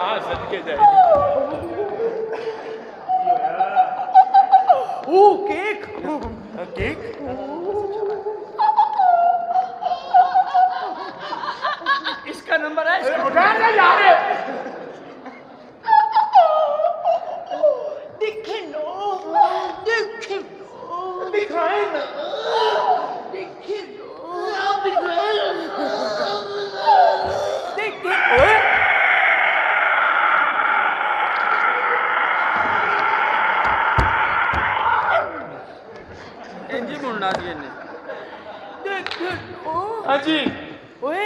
हाँ सदके जाएगी। ओ केक केक इसका नंबर है। उठा ना यार। देखे लो दिखाए ना। देखे लो इंजी मुड़ना सी इन्हें। देखे लो हाँ जी। ओए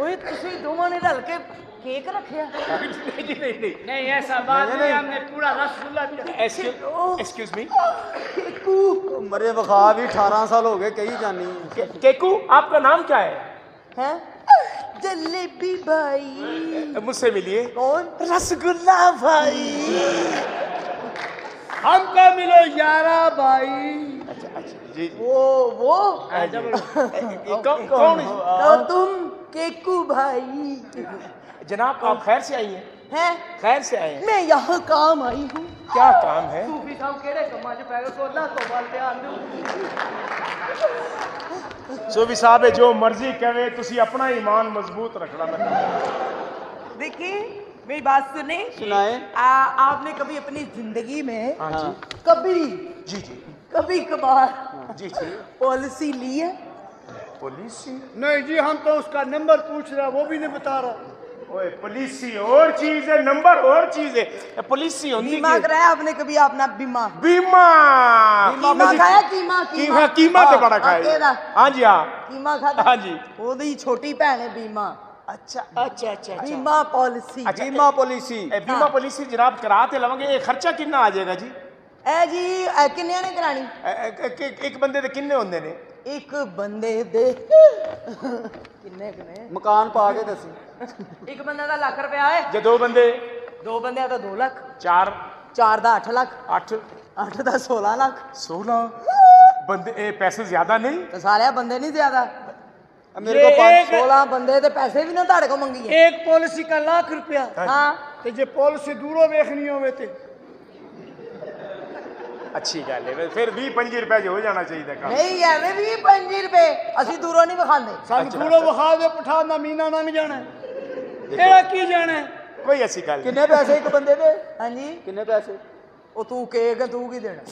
ओए तुसी दोवां ने रल के केक रखिया। नहीं ऐसा बात नहीं, हमने पूरा रसगुल्ला भी रखा। Excuse me. केकू मरे बखा भी 18 साल हो गए कही जानी। केकू आपका नाम क्या है? हैं जलेबी भाई। मुझसे मिलिए। कौन? रसगुल्ला भाई। हमको मिलो यारा भाई। अच्छा अच्छा जी। वो कौन है? तो तुम केकू भाई जनाब आप खैर से आई हैं? हैं? खैर से आए हैं? मैं यहाँ काम आई हूँ। क्या काम है? सूफी साहब केड़े कमा च पै गए कोला तो वाल ध्यान दो। सूफी साहब जो मर्जी कहे तुसी अपना ईमान मजबूत रखना। देखिए मेरी बात सुने। सुनाए। आपने कभी अपनी जिंदगी में हाँ जी कभी जी जी कभी कभार जी जी। पॉलिसी ली है? पॉलिसी? नहीं जी, हम तो उसका नंबर पूछ रहे हैं, वो भी नहीं बता रहा। ओए पॉलिसी और चीज है, नंबर और चीज है। पॉलिसी होती बीमा है। कराया आपने कभी अपना बीमा? बीमा कीमा खाया? कीमा कीमा तो बड़ा खाया। केदा हाँ जी हाँ कीमा खाता? हाँ जी। ओदी छोटी भैन है बीमा। अच्छा अच्छा अच्छा बीमा पॉलिसी। अच्छा, बीमा पॉलिसी। बीमा पॉलिसी जनाब कराते लवांगे। ये खर्चा कितना आ जाएगा जी? ए जी किन्ने ने करानी? एक बंदे दे किन्ने होंदे ने? एक बंदे दे किन्ने किन्ने? मकान पा के दसी। एक बंदे दा लाख रुपया है। जे दो बंदे? दो बंदे दा 2 लाख। चार? चार दा 8 लाख। 8 8 दा 16 लाख। 16 बंदे पैसे ज्यादा नहीं? तो सारे बंदे नहीं ज्यादा। मेरे को 16 बंदे दे पैसे भी ना ताड़े को मंगी है। एक पॉलिसी का लाख रुपया। हाँ तो जे पॉलिसी दूरों देखनी होवे ते अच्छी गल है। फिर 20-25 रुपए हो जाना चाहिए काम। नहीं है वे 20-25 रुपए असि दूरों नहीं बखांदे। सानू दूरों विखा दे, पठान दा मीना लंघ जाना एड़ा की जाना है। कोई ऐसी गल किन्ने पैसे एक बंदे दे? हाँ जी किन्ने पैसे? ओ तू केक तू की देना?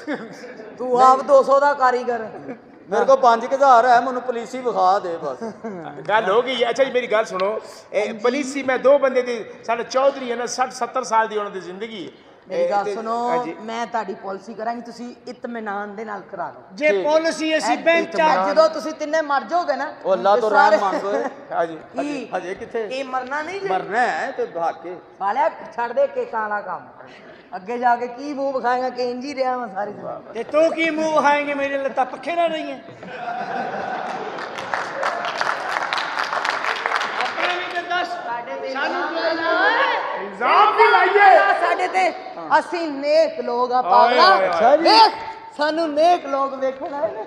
तू आप 200 दा कारीगर। मेरे को 5000 है, मैनू पॉलिसी विखा दे बस। गल हो गई। अच्छा जी मेरी गल सुनो। पॉलिसी मैं दो बंदे दी साढ़े चौधरी है ना 60-70 साल दी उन्होंने जिंदगी। मेरी गल सुनो मैं ताड़ी पॉलिसी करांगी तुसी इत्मीनान दे नाल करा लो। जे पॉलिसी ऐसी बैंक चा ਜਦੋਂ ਤੁਸੀਂ ਤਿੰਨੇ ਮਰ ਜਾਓਗੇ ਨਾ ओ अल्लाह तो सारे- रहम मांगो। हाँ जी ਕੀ हजे किथे ਇਹ ਮਰਨਾ ਨਹੀਂ ਜੇ मरना है तो भाग के। ਸਾਲਿਆ ਛੱਡ ਦੇ ਕੇਕਾਂ ਵਾਲਾ ਕੰਮ। ਅੱਗੇ ਜਾ ਕੇ ਕੀ ਮੂੰਹ ਵਿਖਾਏਗਾ ਕਿ ਇੰਜ ਹੀ ਰਿਹਾ ਮੈਂ ਸਾਰੀ ਜ਼ਿੰਦਗੀ। ते तो की मुंह खाएंगे, मेरे लत्ता पक्के ना रही हैं। अपने भी ते दस सानू इल्जाम भी लाइए। ਸਾਡੇ ਤੇ ਅਸੀਂ ਨੇਕ ਲੋਕ ਆ ਆਏ, ਪਾਗਲਾ। ਆਏ, ਆਏ। ਦੇਖ ਸਾਨੂੰ ਨੇਕ ਲੋਕ ਵੇਖਣ ਆਏ ਨੇ।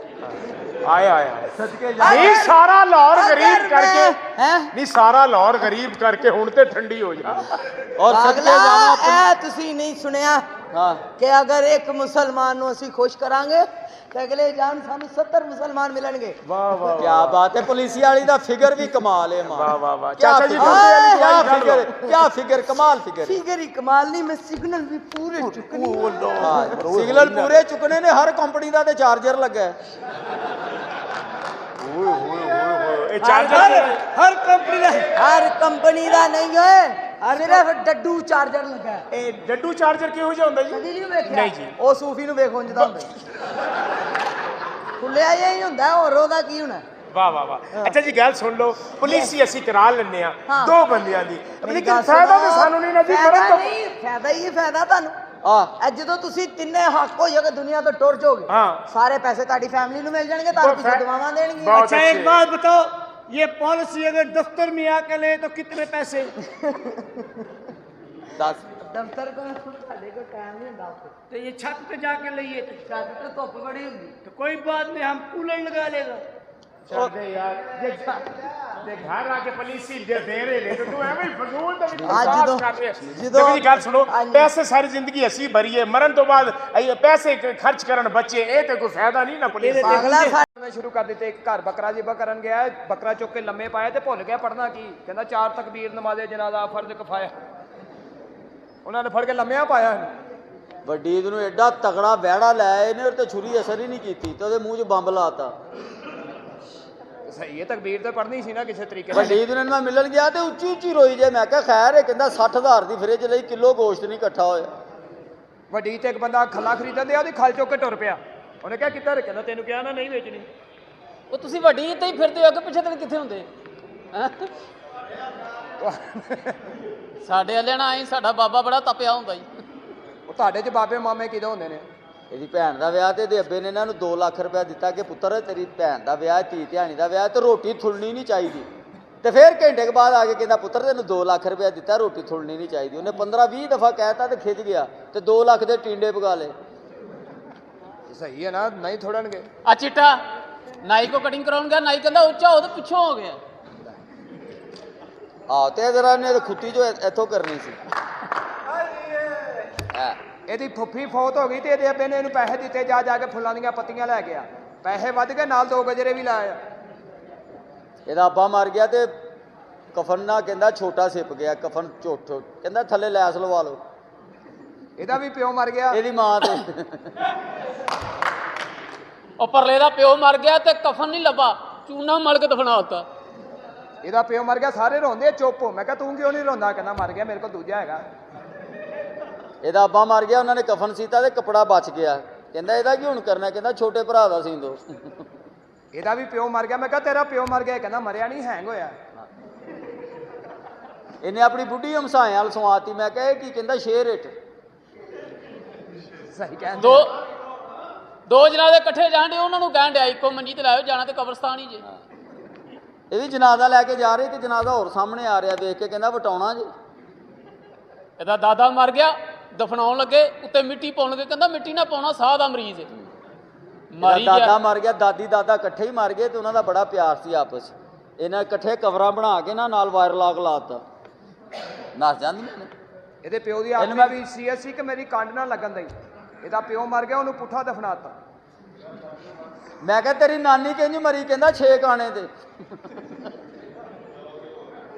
आए आए आए सदके नहीं सारा लाहौर गरीब करके हैं नहीं सारा लाहौर गरीब करके हुण ते ठंडी हो जा। और सदके ਪਾਗਲਾ जाना। ਇਹ ਤੁਸੀਂ ਨਹੀਂ ਸੁਣਿਆ हाँ ਕਿ ਅਗਰ ਇੱਕ ਮੁਸਲਮਾਨ ਨੂੰ ਅਸੀਂ ਖੁਸ਼ ਕਰਾਂਗੇ ਤੇ ਅਗਲੇ ਜਾਨ ਸਾਨੂੰ 70 ਮੁਸਲਮਾਨ ਮਿਲਣਗੇ। वाह वाह क्या बात है, पुलिस वाली दा फिगर भी कमाल है मां। वाह वाह वाह। क्या चाचा जी फिगर- बोलते हैं क्या निकल फिगर, लो। क्या फिगर, कमाल फिगर। फिगर ही कमाल नहीं मैं सिग्नल भी पूरे चुकनी। हाँ, सिग्नल पूरे चुकने ने। हर कंपनी का ते चार्जर लगा है। ओए होए होए होए ए चार्जर हर कंपनी का हर कंपनी ਦਾ ਨਹੀਂ ਓਏ ਸਿਰਫ ਡੱਡੂ ਚਾਰਜਰ ਲੱਗਾ ਹੈ। ए डड्डू चार्जर किहो जिहा हुंदा ਕਦੀ जी? ਨਹੀਂ ਵੇਖਿਆ? ਨਹੀਂ ਜੀ। ਉਹ ਸੂਫੀ ਨੂੰ ਵੇਖੋ ਜਿੱਦਾਂ ਹੁੰਦਾ ਖੁੱਲਿਆ ਜਿਹਾ ਹੀ ਹੁੰਦਾ ਹੋਰ ਉਹਦਾ ਕੀ ਹੋਣਾ? वाह वाह वाह। अच्छा जी गल सुन लो पुलिस ही ਅਸੀਂ ਕਰਾ ਲੈਨੇ ਆ हाँ। दो ਬੰਦਿਆਂ ਦੀ ਮੇਰੀ लेकिन ਗੱਲ फायदा ਸੁਣੋ, तो ਸਾਨੂੰ ਨਹੀਂ ਨਾ ਜੀ ਫਾਇਦਾ ਮਰਨ ਤੋਂ। ਨਹੀਂ, ਫਾਇਦਾ ਹੀ ਫਾਇਦਾ ਤੁਹਾਨੂੰ। हाँ ਇਹ ਜਦੋਂ ਤੁਸੀਂ ਤਿੰਨੇ ਹੱਕ ਹੋ ਜਾਓਗੇ ਦੁਨੀਆ ਤੋਂ ਟੁਰ ਜਾਓਗੇ हाँ। ਸਾਰੇ ਪੈਸੇ ਤੁਹਾਡੀ ਫੈਮਿਲੀ ਨੂੰ ਮਿਲ ਜਾਣਗੇ ਤੁਹਾਨੂੰ ਪਿੱਛੇ ਦੁਆਵਾਂ ਦੇਣਗੀਆਂ। बहुत अच्छा अच्छे। एक बात बताओ, ये पॉलिसी अगर दफ्तर में आके ले तो कितने पैसे? 10 ਦਫ਼ਤਰ ਕੋਲ ਸਾਡੇ ਕੋਲ ਟਾਈਮ ਨਹੀਂ ਹੁੰਦਾ ਉੱਥੇ। तो ये छत पे जाके लिए तो ਛੱਤ ਤੇ ਧੁੱਪ ਬੜੀ ਹੁੰਦੀ। कोई बात नहीं, हम कूलर लगा लेगा। छोड़ दे यार ਤੇ ਘਰ ਆ ਕੇ ਪਲੀਸੀ ਦੇ ਰਹੇ ਨੇ ਤੇ ਤੂੰ ਐਵੇਂ ਹੀ ਫਜ਼ੂਲ ਦਾ ਜਦੋਂ- ਕਰ ਰਿਹਾ ਜਦੋਂ- ਮੇਰੀ ਗੱਲ ਸੁਣੋ ਹਾਂਜੀ। ਪੈਸੇ ਸਾਰੀ ਜ਼ਿੰਦਗੀ ਅਸੀਂ ਭਰੀਏ ਮਰਨ ਤੋਂ ਬਾਅਦ ਇਹ ਪੈਸੇ ਖਰਚ ਕਰਨ ਬੱਚੇ ਇਹ ਤੇ ਕੋਈ ਫਾਇਦਾ ਨਹੀਂ ਨਾ ਪੁਲਿਸ ਦਾ ਪਾਗਲਾ ਮੈਂ ਸ਼ੁਰੂ ਕਰ ਦਿੱਤੇ ਇੱਕ ਘਰ ਬੱਕਰਾ ਜਿਬਾ ਕਰਨ ਗਿਆ ਬੱਕਰਾ ਚੁੱਕ ਕੇ ਲੰਮੇ ਪਾਇਆ ਤੇ ਭੁੱਲ ਗਿਆ ਪੜਨਾ ਕੀ ਕਹਿੰਦਾ 4 ਤਕਬੀਰ ਨਮਾਜ਼ੇ ਜਨਾਜ਼ਾ ਫਰਜ਼ ਕਿਫਾਇਆ ਉਹਨਾਂ ਨੇ ਫੜ ਕੇ ਲੰਮਿਆਂ ਪਾਇਆ ਇਹਨੂੰ। ਵੱਡੀ ਨੂੰ ਐਡਾ ਤਗੜਾ ਵਿਹੜਾ ਲੈ ਆਏ ਨੇ ਤੇ ਛੁਰੀ ਅਸਰ ਹੀ ਨਹੀਂ ਕੀਤੀ ਤੇ ਉਹਦੇ ਮੂੰਹ 'ਚ ਬੰਬ ਲਾਤਾ। ਸਹੀ ਹੈ ਤਕਬੀਰ ਤੇ ਪੜਨੀ ਸੀ ਨਾ ਕਿਸੇ ਤਰੀਕੇ ਨਾਲ। ਵੱਡੀ ਨੂੰ ਮੈਂ ਮਿਲਣ ਗਿਆ ਤੇ ਉੱਚੀ ਉੱਚੀ ਰੋਈ ਜੇ। ਮੈਂ ਕਿਹਾ ਖੈਰ ਇਹ ਕਹਿੰਦਾ 60,000 ਦੀ ਫਰਿੱਜ ਲਈ ਕਿਲੋ ਗੋਸ਼ਤ ਨਹੀਂ ਇਕੱਠਾ ਹੋਇਆ। ਵੱਡੀ ਤੇ ਇੱਕ ਬੰਦਾ ਖੱਲਾ ਖਰੀਦਣ ਦਿਆ ਉਹਦੀ ਖਲ ਚੁੱਕ ਕੇ ਟੁਰ ਪਿਆ। ਉਹਨੇ ਕਿਹਾ ਕਿੱਧਰ ਕਹਿੰਦਾ ਤੈਨੂੰ ਕਿਹਾ ਨਾ ਨਹੀਂ ਵੇਚਣੀ। ਉਹ ਤੁਸੀਂ ਵੱਡੀ ਤੇ ਹੀ ਫਿਰਦੇ ਹੋ ਅੱਗੇ ਪਿੱਛੇ ਤੱਕ ਕਿੱਥੇ ਹੁੰਦੇ ਹੈਂ? ਸਾਡੇ ਵਾਲੇ ਨਾ ਆਈ ਸਾਡਾ ਬਾਬਾ ਬੜਾ ਤਪਿਆ ਹੁੰਦਾ ਜੀ। ਉਹ ਤੁਹਾਡੇ ਚ ਬਾਬੇ ਮਾਮੇ ਕਿਦੋਂ ਹੁੰਦੇ ਨੇ? ਇਹਦੀ ਭੈਣ ਦਾ ਵਿਆਹ ਤੇ ਇਹਦੇ ਅੱਬੇ ਨੇ ਇਹਨਾਂ ਨੂੰ 2 ਲੱਖ ਰੁਪਇਆ ਦਿੱਤਾ ਕਿ ਪੁੱਤਰ ਤੇਰੀ ਭੈਣ ਦਾ ਵਿਆਹ ਧੀ ਧਿਆਣੀ ਦਾ ਵਿਆਹ ਤੇ ਰੋਟੀ ਥੁਲਣੀ ਨਹੀਂ ਚਾਹੀਦੀ। ਤੇ ਫਿਰ ਘੰਟੇ ਕੇ ਬਾਅਦ ਆ ਕੇ ਕਹਿੰਦਾ ਪੁੱਤਰ ਤੈਨੂੰ 2 ਲੱਖ ਰੁਪਇਆ ਦਿੱਤਾ ਰੋਟੀ ਥੁਲਣੀ ਨਹੀਂ ਚਾਹੀਦੀ। ਉਹਨੇ 15-20 ਦਫਾ ਕਹਿਤਾ ਤੇ ਖਿੱਚ ਗਿਆ ਤੇ 2 ਲੱਖ ਦੇ ਟਿੰਡੇ ਪਗਾ ਲਏ। ਸਹੀ ਹੈ ਨਾ ਨਹੀਂ ਥੋੜਨਗੇ। ਆ ਚਿੱਟਾ ਨਾਈ ਕੋ ਕਟਿੰਗ ਕਰਾਉਣ ਗਿਆ ਨਾਈ ਕਹਿੰਦਾ ਉੱਚਾ ਹੋ ਤੇ ਪਿੱਛੋਂ ਹੋ ਗਿਆ। ਆਹ ਤੇ ਜਰਾ ਨੇ ਖੁੱਤੀ ਜੋ ਇੱਥੋਂ ਕਰਨੀ ਸੀ। ਇਹਦੀ ਫੁੱਫੀ ਫੌਤ ਹੋ ਗਈ ਤੇ ਇਹਦੇ ਅੱਬੇ ਨੇ ਇਹਨੂੰ ਪੈਸੇ ਦਿੱਤੇ ਜਾ ਜਾ ਕੇ ਫੁੱਲਾਂ ਦੀਆਂ ਪੱਤੀਆਂ ਲੈ ਗਿਆ। ਪੈਸੇ ਵੱਧ ਗਏ ਨਾਲ 2 ਗਜਰੇ ਵੀ ਲਾਇਆ। ਇਹਦਾ ਅੱਬਾ ਮਰ ਗਿਆ ਤੇ ਕਫਨ ਨਾ ਕਹਿੰਦਾ ਛੋਟਾ ਸਿਪ ਗਿਆ। ਕਫਨ ਝੋਟੋ ਕਹਿੰਦਾ ਥੱਲੇ ਲੈਸ ਲਵਾ ਲਓ। ਇਹਦਾ ਵੀ ਪਿਓ ਮਰ ਗਿਆ। ਇਹਦੀ ਮਾਂ ਤੇ ਉਹ ਪਰਲੇ ਦਾ ਪਿਓ ਮਰ ਗਿਆ ਤੇ ਕਫਨ ਨਹੀਂ ਲੱਭਾ ਚੂਨਾ ਮਲ ਕੇ ਦਫਨਾ ਦਿੱਤਾ। ਇਹਦਾ ਪਿਓ ਮਰ ਗਿਆ ਸਾਰੇ ਰੋਂਦੇ ਚੁੱਪ। ਮੈਂ ਕਿਹਾ ਤੂੰ ਕਿਉਂ ਨਹੀਂ ਰੋਂਦਾ? ਕਹਿੰਦਾ ਮਰ ਗਿਆ ਮੇਰੇ ਕੋਲ ਦੂਜਾ ਹੈਗਾ। ਇਹਦਾ ਅੱਬਾ ਮਰ ਗਿਆ ਉਹਨਾਂ ਨੇ ਕਫਨ ਸੀਤਾ ਤੇ ਕਪੜਾ ਬਚ ਗਿਆ। ਕਹਿੰਦਾ ਇਹਦਾ ਕੀ ਹੁਣ ਕਰਨਾ? ਕਹਿੰਦਾ ਛੋਟੇ ਭਰਾ ਦਾ ਸੀਨ ਦੋ। ਇਹਦਾ ਵੀ ਪਿਓ ਮਰ ਗਿਆ। ਮੈਂ ਕਿਹਾ ਤੇਰਾ ਪਿਓ ਮਰ ਗਿਆ। ਕਹਿੰਦਾ ਮਰਿਆ ਨਹੀਂ ਹੈਂਗ ਹੋਇਆ। ਇਹਨੇ ਆਪਣੀ ਬੁੱਢੀ ਹਮਸਾਇਆਂ ਨਾਲ ਸਵਾਤੀ। ਮੈਂ ਕਿਹਾ ਇਹ ਕੀ? ਕਹਿੰਦਾ ਸ਼ੇਰ ਇੱਟ। ਸਹੀ ਕਹਿੰਦੇ ਦੋ ਜਨਾਜ਼ੇ ਇਕੱਠੇ ਜਾਣ ਦੇ ਉਹਨਾਂ ਨੂੰ ਕਹਿਣ ਡਿਆ ਇੱਕੋ ਮੰਜੀ ਤੇ ਲਾਇਓ ਜਾਣਾ ਤੇ ਕਬਰਸਤਾਨ ਹੀ ਜੇ। ਇਹ ਵੀ ਜਨਾਜ਼ਾ ਲੈ ਕੇ ਜਾ ਰਹੀ ਤੇ ਜਨਾਜ਼ਾ ਹੋਰ ਸਾਹਮਣੇ ਆ ਰਿਹਾ ਦੇਖ ਕੇ ਕਹਿੰਦਾ ਵਟਾਉਣਾ ਜੀ। ਇਹਦਾ ਦਾਦਾ ਮਰ ਗਿਆ ਦਫਨਾਉਣ ਲੱਗੇ ਉੱਤੇ ਮਿੱਟੀ ਪਾਉਣ ਲੱਗੇ ਕਹਿੰਦਾ ਮਿੱਟੀ ਨਾ ਪਾਉਣਾ ਸਾਹ ਦਾ ਮਰੀਜ਼ ਹੈ। ਮਾਰੀ ਇਹਦਾ ਦਾਦਾ ਗਿਆ ਮਰ ਗਿਆ ਦਾਦੀ ਦਾਦਾ ਇਕੱਠੇ ਹੀ ਮਰ ਗਏ ਤੇ ਉਹਨਾਂ ਦਾ ਬੜਾ ਪਿਆਰ ਸੀ ਆਪਸ। ਇਹਨਾਂ ਇਕੱਠੇ ਕਵਰਾਂ ਬਣਾ ਕੇ ਨਾਲ ਵਾਇਰ ਲਾਗ ਲਾਤਾ। ਨੱਸ ਜਾਂਦੀਆਂ ਨੇ। ਇਹਦੇ ਪਿਓ ਦੀ ਇਹਨੂੰ ਆਤਮਾ ਵੀ ਸੀਰੀਅਸ ਸੀ ਕਿ ਮੇਰੀ ਕੰਡ ਨਾ ਲੱਗਣ ਦਈ। ਇਹਦਾ ਪਿਓ ਮਰ ਗਿਆ ਉਹਨੂੰ ਪੁੱਠਾ ਦਫਨਾਤਾ। ਮੈਂ ਕਿਹਾ ਤੇਰੀ ਨਾਨੀ ਕਿੰਝ ਮਰੀ? ਕਹਿੰਦਾ 6 ਕਾਣੇ ਤੇ।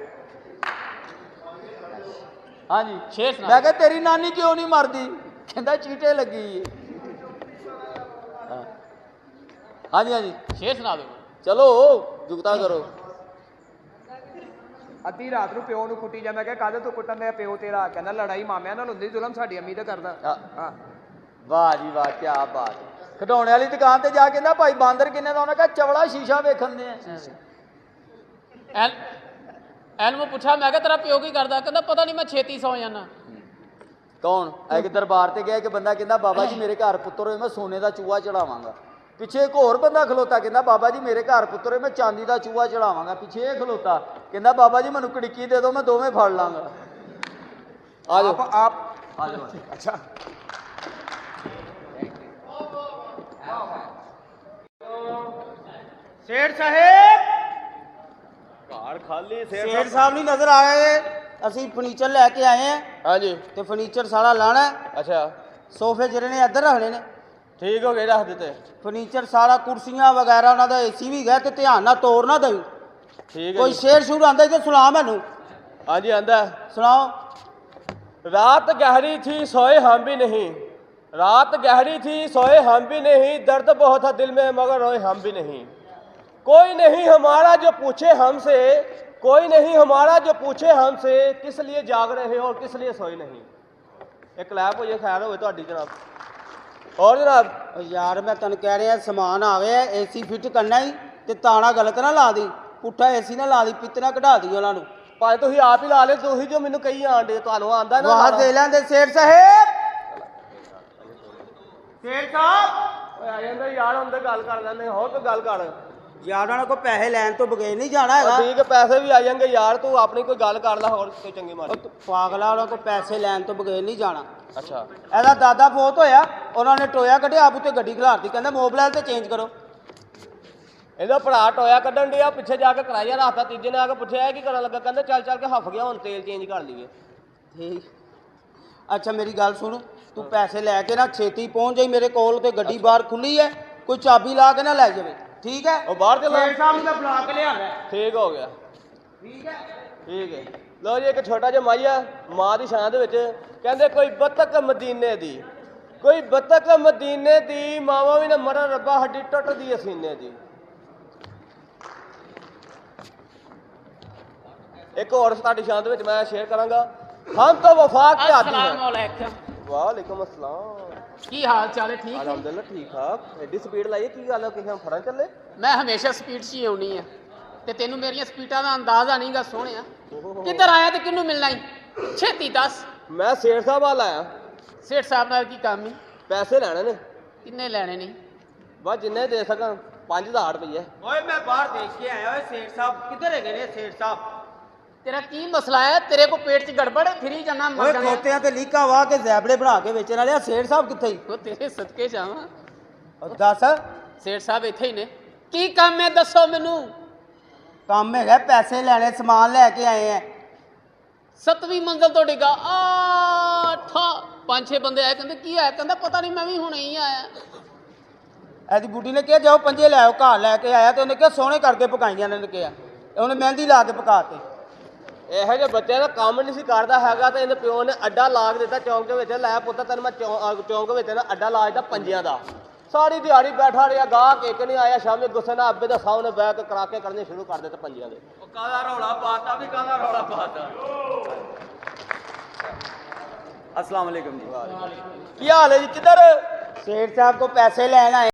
ਹਾਂਜੀ ਸ਼ੇਰ ਸੁਣਾ। ਮੈਂ ਕਿਹਾ ਤੇਰੀ ਨਾਨੀ ਕਿਉਂ ਨਹੀਂ ਮਰਦੀ? ਕਹਿੰਦਾ ਚੀਟੇ ਲੱਗੀ ਏ। ਹਾਂਜੀ ਹਾਂਜੀ ਸ਼ੇਰ ਸੁਣਾ ਦਿਓ। ਚਲੋ ਜੁਗਤਾ ਕਰੋ। ਅੱਧੀ ਰਾਤ ਨੂੰ ਪਿਓ ਨੂੰ ਕੁੱਟੀ ਜਾਂਦਾ। ਕਿ ਕਾਹਦੇ ਤੋਂ ਕੁੱਟਣ ਦੇ? ਪਿਓ ਤੇਰਾ ਕਹਿੰਦਾ ਲੜਾਈ ਮਾਮਿਆਂ ਨਾਲ ਹੁੰਦੀ ਜ਼ੁਲਮ ਸਾਡੀ ਅੰਮੀ ਤੇ ਕਰਦਾ। ਹਾਂ ਵਾਹ ਜੀ ਵਾਹ ਕੀ ਬਾਤ। ਖਿਡੌਣੇ ਵਾਲੀ ਦੁਕਾਨ ਤੇ ਜਾ ਕੇ ਕਹਿੰਦਾ ਭਾਈ ਬਾਂਦਰ ਕਿੰਨੇ ਦਾ? ਉਹਨੇ ਕਿਹਾ ਚਵਲਾ ਸ਼ੀਸ਼ਾ ਵੇਖਣ ਦੇ ਆ। ਐਨ ਮੈਂ ਪੁੱਛਿਆ ਮੈਂ ਕਿਹਾ ਤੇਰਾ ਪਿਓ ਕੀ ਕਰਦਾ? ਕਹਿੰਦਾ ਪਤਾ ਨਹੀਂ ਮੈਂ ਛੇਤੀ ਸੌ ਜਾਣਾ। ਕੌਣ? ਇੱਕ ਦਰਬਾਰ ਤੇ ਗਿਆ ਕਿ ਬੰਦਾ ਕਹਿੰਦਾ ਬਾਬਾ ਜੀ ਮੇਰੇ ਘਰ ਪੁੱਤਰ ਹੋਏ ਮੈਂ ਸੋਨੇ ਦਾ ਚੂਹਾ ਚੜਾਵਾਂਗਾ। ਪਿੱਛੇ ਇੱਕ ਹੋਰ ਬੰਦਾ ਖਲੋਤਾ ਕਹਿੰਦਾ ਬਾਬਾ ਜੀ ਮੇਰੇ ਘਰ ਪੁੱਤਰ ਹੋਏ ਮੈਂ ਚਾਂਦੀ ਦਾ ਚੂਹਾ ਚੜਾਵਾਂਗਾ। ਪਿੱਛੇ ਇਹ ਖਲੋਤਾ ਕਹਿੰਦਾ ਬਾਬਾ ਜੀ ਮੈਨੂੰ ਕੜਿੱਕੀ ਦੇ ਦਿਓ ਮੈਂ ਦੋਵੇਂ ਫੜ ਲਾਂਗਾ। ਆ ਜਾਓ ਆਪ ਆ ਜਾਓ। ਅੱਛਾ ਸੇਠ ਸਾਹਿਬ ਘਰ ਖਾਲੀ ਸੇਠ ਸਾਹਿਬ ਨਹੀਂ ਨਜ਼ਰ ਆ ਰਹੇ। ਅਸੀਂ ਫਰਨੀਚਰ ਲੈ ਕੇ ਆਏ ਆ ਹਾਂਜੀ ਤੇ ਫਰਨੀਚਰ ਸਾਰਾ ਲਾਣਾ ਹੈ। ਅੱਛਾ ਸੋਫੇ ਜਿਹੜੇ ਨੇ ਇੱਧਰ ਰੱਖਣੇ ਨੇ। ਠੀਕ ਹੋ ਗਏ ਰੱਖ ਦਿੱਤੇ। ਫਰਨੀਚਰ ਸਾਰਾ ਕੁਰਸੀਆਂ ਵਗੈਰਾ ਉਹਨਾਂ ਦਾ ਏਸੀ ਵੀ ਗਿਆ ਤੇ ਧਿਆਨ ਨਾਲ ਤੋੜ ਨਾ ਦੇਵੀਂ। ਠੀਕ ਕੋਈ ਸ਼ੇਰ ਸ਼ੂਰ ਆਂਦਾ ਤੇ ਸੁਣਾ ਮੈਨੂੰ। ਹਾਂਜੀ ਆਂਦਾ ਸੁਣਾਓ। रात गहरी थी सोए हम भी नहीं। रात गहरी थी सोए हम भी नहीं। दर्द बहुत था दिल में मगर रोए हम भी नहीं। कोई नहीं हमारा जो पूछे हमसे। कोई नहीं हमारा जो पूछे हमसे किस लिए जाग रहे हो और किस लिए सोए नहीं। एक क्लैप हो जाए खैर हो ਤੁਹਾਡੀ जनाब। और जनाब ਓ ਯਾਰ ਮੈਂ ਤੈਨੂੰ ਕਹਿ ਰਿਹਾ ਸਮਾਨ ਆਵੇ ਏਸੀ ਫਿੱਟ ਕਰਨਾ ਹੀ ਤੇ ਤਾਣਾ ਗਲਤ ਨਾ ਲਾ ਦੀ। ਪੁੱਠਾ ਏਸੀ ਨਾ ਲਾ ਦੀ ਪਿੱਤਰਾ ਕਢਾ ਦੀ ਉਹਨਾਂ ਨੂੰ। ਭਾਵੇਂ ਤੁਸੀਂ ਆਪ ਹੀ ਲਾ ਲਿਓ ਤੁਸੀਂ ਜੋ ਮੈਨੂੰ ਕਹੀ ਆਂਡੇ ਤੁਹਾਨੂੰ ਆਂਦਾ ਨਾ ਵਾਹ ਦੇ ਲੈਂਦੇ ਸੇਠ ਸਾਹਿਬ। ਸੇਠ ਸਾਹਿਬ ਓਏ ਆ ਜਾਂਦਾ ਯਾਰ ਹੁਣ ਤੇ ਗੱਲ ਕਰ ਲੈਂਦੇ ਹੋਰ ਕੋਈ ਗੱਲ ਕਰ। ਯਾਰ ਉਹਨਾਂ ਕੋਲ ਪੈਸੇ ਲੈਣ ਤੋਂ ਬਗੈਰ ਨਹੀਂ ਜਾਣਾ ਹੈਗਾ। ਠੀਕ ਹੈ ਪੈਸੇ ਵੀ ਆ ਜਾਣਗੇ ਯਾਰ ਤੂੰ ਆਪਣੀ ਕੋਈ ਗੱਲ ਕਰ ਲੈ ਹੋਰ ਕੋਈ ਚੰਗੀ ਉਹ ਮਾਰੀ। ਤੂੰ ਪਾਗਲਾ ਉਹਨਾਂ ਕੋਲ ਪੈਸੇ ਲੈਣ ਤੋਂ ਬਗੈਰ ਨਹੀਂ ਜਾਣਾ। ਅੱਛਾ ਇਹਦਾ ਦਾਦਾ ਫੌਤ ਹੋਇਆ ਉਹਨਾਂ ਨੇ ਟੋਇਆ ਕੱਢਿਆ ਆਪ ਉੱਤੇ ਗੱਡੀ ਖਿਲਾਰਤੀ ਕਹਿੰਦਾ ਮੋਬਿਲ ਤੇ ਚੇਂਜ ਕਰੋ। ਇਹਦਾ ਭਰਾ ਟੋਇਆ ਕੱਢਣ ਡਿਆ ਪਿੱਛੇ ਜਾ ਕੇ ਕਿਰਾਇਆ ਰੱਖਤਾ ਤੀਜੇ ਨੇ ਆ ਕੇ ਪੁੱਛਿਆ ਇਹ ਕੀ ਕਰਨ ਲੱਗਾ ਕਹਿੰਦਾ ਚੱਲ ਚੱਲ ਕੇ ਹੱਫ ਗਿਆ ਹੁਣ ਤੇਲ ਚੇਂਜ ਕਰ ਲਈਏ ਠੀਕ ਅੱਛਾ ਮੇਰੀ ਗੱਲ ਸੁਣ ਤੂੰ ਪੈਸੇ ਲੈ ਕੇ ਨਾ ਛੇਤੀ ਪਹੁੰਚ ਜਾਈ ਮੇਰੇ ਕੋਲ ਤੇ ਗੱਡੀ ਬਾਹਰ ਖੁੱਲੀ ਹੈ ਕੋਈ ਚਾਬੀ ਲਾ ਕੇ ਨਾ ਲੈ ਜਾਵੇ ਠੀਕ ਹੈ ਉਹ ਬਾਹਰ ਚੱਲਾ ਸ਼ੇਰ ਸਾਹਿਬ ਨੂੰ ਤਾਂ ਬੁਲਾ ਕੇ ਲਿਆਣਾ ਠੀਕ ਹੋ ਗਿਆ ਠੀਕ ਹੈ ਠੀਕ ਹੈ ਲਓ ਜੀ ਇੱਕ ਛੋਟਾ ਜਿਹਾ ਮਾਈਆ ਮਾਂ ਦੀ ਸ਼ਾਨ ਦੇ ਵਿੱਚ ਕਹਿੰਦੇ ਕੋਈ ਬੱਤਕ ਮਦੀਨੇ ਦੀ ਕੋਈ ਬੱਤਕ ਮਦੀਨੇ ਦੀ ਮਾਵਾਂ ਵੀ ਨਾ ਮਰਨ ਰੱਬਾ ਹੱਡੀ ਟੁੱਟਦੀ ਐ ਸੀਨੇ ਦੀ ਇੱਕ ਹੋਰ ਤੁਹਾਡੀ ਸ਼ਾਨ ਦੇ ਵਿੱਚ ਮੈਂ ਸ਼ੇਅਰ ਕਰਾਂਗਾ ਹਮ ਤਾਂ ਵਫਾ ਕੇ ਆਦੀ अस्सलाम ਹੈ वालेकुम ਵਾਲੇਕੁਮ ਅਸਲਾਮ ਕੀ ਹਾਲ ਚਾਲ ਹੈ ਠੀਕ ਹੈ ਅਲਹਮਦੁਲਿਲਾ ਠੀਕ ਠਾਕ ਐਡੀ ਸਪੀਡ ਲਾਈਏ ਕੀ ਗੱਲ ਹੈ ਕਿਸੇ ਨੂੰ ਫੜਨ ਚੱਲੇ ਮੈਂ ਹਮੇਸ਼ਾ ਸਪੀਡ 'ਚ ਹੀ ਆਉਣੀ ਆ ਤੇ ਤੈਨੂੰ ਮੇਰੀਆਂ ਸਪੀਡਾਂ ਦਾ ਅੰਦਾਜ਼ਾ ਨਹੀਂਗਾ ਸੋਹਣਿਆ ਕਿੱਧਰ ਆਇਆ ਤੇ ਕਿਹਨੂੰ ਮਿਲਣਾ ਈ ਛੇਤੀ ਦੱਸ ਮੈਂ ਸੇਠ ਸਾਹਿਬ ਵੱਲ ਆਇਆ ਸੇਠ ਸਾਹਿਬ ਨਾਲ ਕੀ ਕੰਮ ਈ ਪੈਸੇ ਲੈਣੇ ਨੇ ਕਿੰਨੇ ਲੈਣੇ ਨੇ ਬਸ ਜਿੰਨੇ ਦੇ ਸਕਾਂ 5000 ਰੁਪਏ ਓਏ ਮੈਂ ਬਾਹਰ ਦੇਖ ਕੇ ਆਇਆ ਓਏ ਸੇਠ ਸਾਹਿਬ ਕਿੱਧਰ ਹੈਗੇ ਨੇ ਸੇਠ ਸਾਹਿਬ ਤੇਰਾ ਕੀ ਮਸਲਾ ਹੈ ਤੇਰੇ ਕੋ ਪੇਟ 'ਚ ਗੜਬੜ ਹੈ ਫਿਰੀ ਜਾਣਾ ਓਏ ਮਰ ਜਾਣਾ ਖੋਤਿਆਂ ਤੇ ਲੀਕਾ ਵਾਹ ਕੇ ਜ਼ੈਬੜੇ ਬਣਾ ਕੇ ਵੇਚਣ ਵਾਲੇ ਆ ਸੇਠ ਸਾਹਿਬ ਕਿੱਥੇ ਹੀ ਉਹ ਤੇਰੇ ਸਦਕੇ ਜਾਵਾਂ ਉਹ ਦੱਸ ਸੇਠ ਸਾਹਿਬ ਇੱਥੇ ਹੀ ਨੇ ਕੀ ਕੰਮ ਹੈ ਦੱਸੋ ਮੈਨੂੰ ਕੰਮ ਹੈਗਾ ਪੈਸੇ ਲੈਣੇ ਸਮਾਨ ਲੈ ਕੇ ਆਏ ਆ 7ਵੀਂ ਮੰਜ਼ਲ ਤੋਂ ਡਿੱਗਾ ਪੰਜ ਛੇ ਬੰਦੇ ਆਏ ਕਹਿੰਦੇ ਕੀ ਆਇਆ ਕਹਿੰਦਾ ਪਤਾ ਨਹੀਂ ਮੈਂ ਵੀ ਹੁਣੇ ਹੀ ਆਇਆ ਐਦੀ ਬੁੱਢੀ ਨੇ ਕਿਹਾ ਜਾਓ ਪੰਜੇ ਲੈ ਆਓ ਘਰ ਲੈ ਕੇ ਆਇਆ ਤੇ ਉਹਨੇ ਕਿਹਾ ਸੋਹਣੇ ਕਰਕੇ ਪਕਾਈਆਂ ਨੇ ਕਿਹਾ ਉਹਨੇ ਮਹਿੰਦੀ ਲਾ ਕੇ ਪਕਾਤੇ ਇਹੋ ਜਿਹੇ ਬੱਚਿਆਂ ਦਾ ਕੰਮ ਨਹੀਂ ਸੀ ਕਰਦਾ ਹੈਗਾ ਤੇ ਇਹਦੇ ਪਿਓ ਨੇ ਅੱਡਾ ਲਾ ਕੇ ਦਿੱਤਾ ਚੌਂਕ ਦੇ ਵਿੱਚ ਲੈ ਪੁੱਤ ਤੈਨੂੰ ਮੈਂ ਚੌਂਕ ਵਿੱਚ ਨਾ ਅੱਡਾ ਲਾ ਦਿੱਤਾ ਪੰਜਿਆਂ ਦਾ ਸਾਰੀ ਦਿਹਾੜੀ ਬੈਠਾ ਰਿਹਾ ਗਾਹਕ ਇੱਕ ਨਹੀਂ ਆਇਆ ਸ਼ਾਮੀ ਗੁੱਸੇ ਨਾਲ ਅੱਬੇ ਦੇ ਸਾਹਮਣੇ ਬਹਿ ਕੇ ਕਰਾਕੇ ਕਰਨੇ ਸ਼ੁਰੂ ਕਰ ਦਿੱਤੇ ਪੰਜਿਆਂ ਦੇ ਉਹ ਕਾਹਦਾ ਰੌਲਾ ਪਾਤਾ ਵੀ ਕਾਹਦਾ ਰੌਲਾ ਪਾਤਾ अस्सलाम वालेकुम जी ਕੀ ਹਾਲ ਹੈ ਜੀ ਕਿੱਧਰ ਸੇਠ ਸਾਹਿਬ ਕੋ ਪੈਸੇ ਲੈਣ ਆਏ